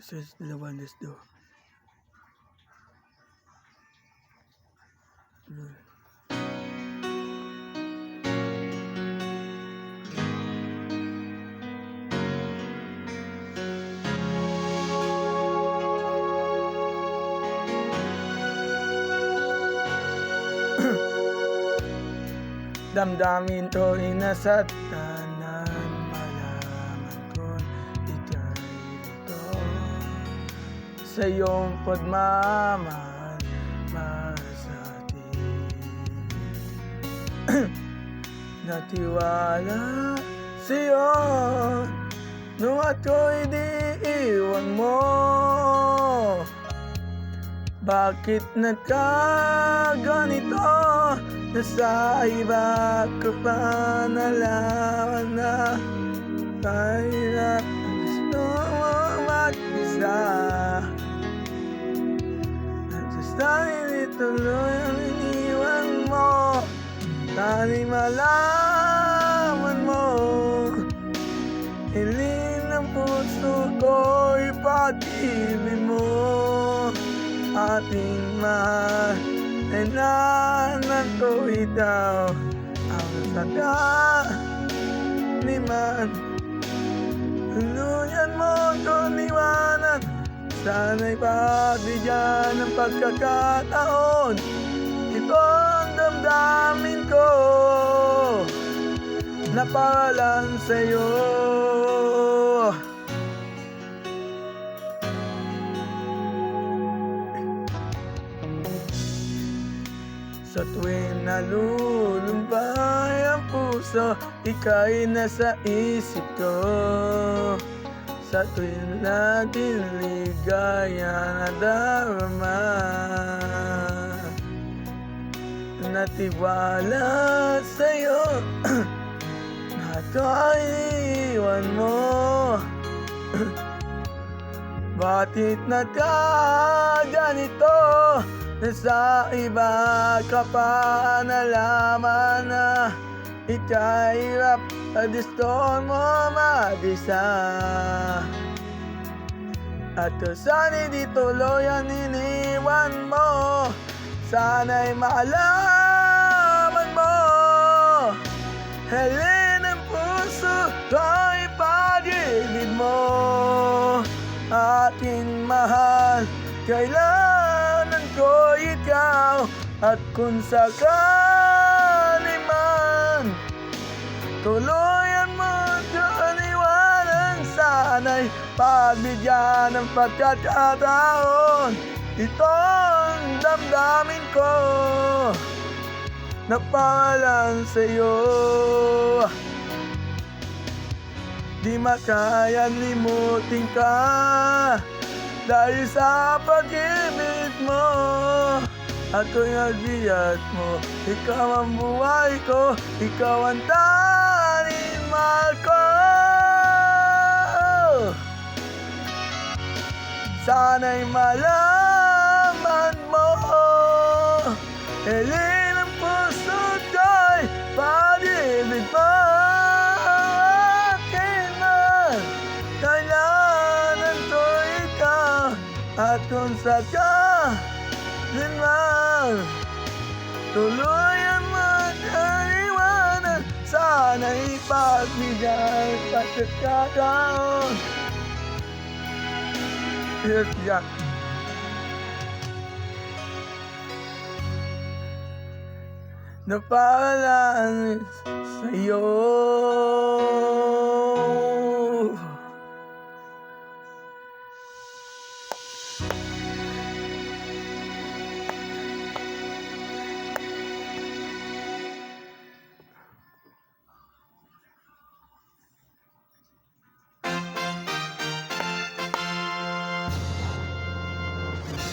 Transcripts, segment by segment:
6 lawan les 2. Damdamin ko inasat tanan malaman kung ika'y ito sa iyong pagmamahal masati. Natiwala sa'yo nung ako'y di iwan mo. Bakit nagkaganito? Nasa iba ka pa nalaman na kahirap gusto mo mag-isa. Nagsasay tuloy ang iniwan mo. Tani malaman mo, hilin ng puso ko'y pag-ibig mo. Ating mahal ay nanan ko ikaw ang sakaliman. Tuluyan mo kong liwanag, sana'y pagbigyan ng pagkakataon. Ito ang damdamin ko na paralan sa'yo. Sa tuwing nalulumbay ang puso, ika'y nasa isip ko. Sa tuwing laging ligaya na darama, natiwala sa'yo na ako'y iwan mo. Bakit nagkaganito? Nasa iba ka pa nalaman na ika'y hirap at gusto mo mag-isa. At kung sana'y di tuloy ang iniwan mo, sana'y maalaman mo, hilin ng puso ko'y pag-ibig mo. Aking mahal, kailangan ko ikaw. At kung sakali man tuluyan mo ang iwanan, sana'y pagbigyan ng pagkakataon. Itong damdamin ko na paralan sa'yo. Di makayang limutin ka dahil sa pag-ibig mo. Ako'y nagiyat mo, ikaw ang buhay ko, ikaw ang tanging mahal ko. Sana'y malaman mo, hilin ang puso ko'y pag-ibig mo. Aking mahal, kailangan ko ikaw. At kung sakaling man tuluyan mo ang iwanan, sana'y pagbigyan pagkakataon. Yes, yeah. Napalaan sa'yo.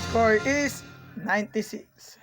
Score is 96.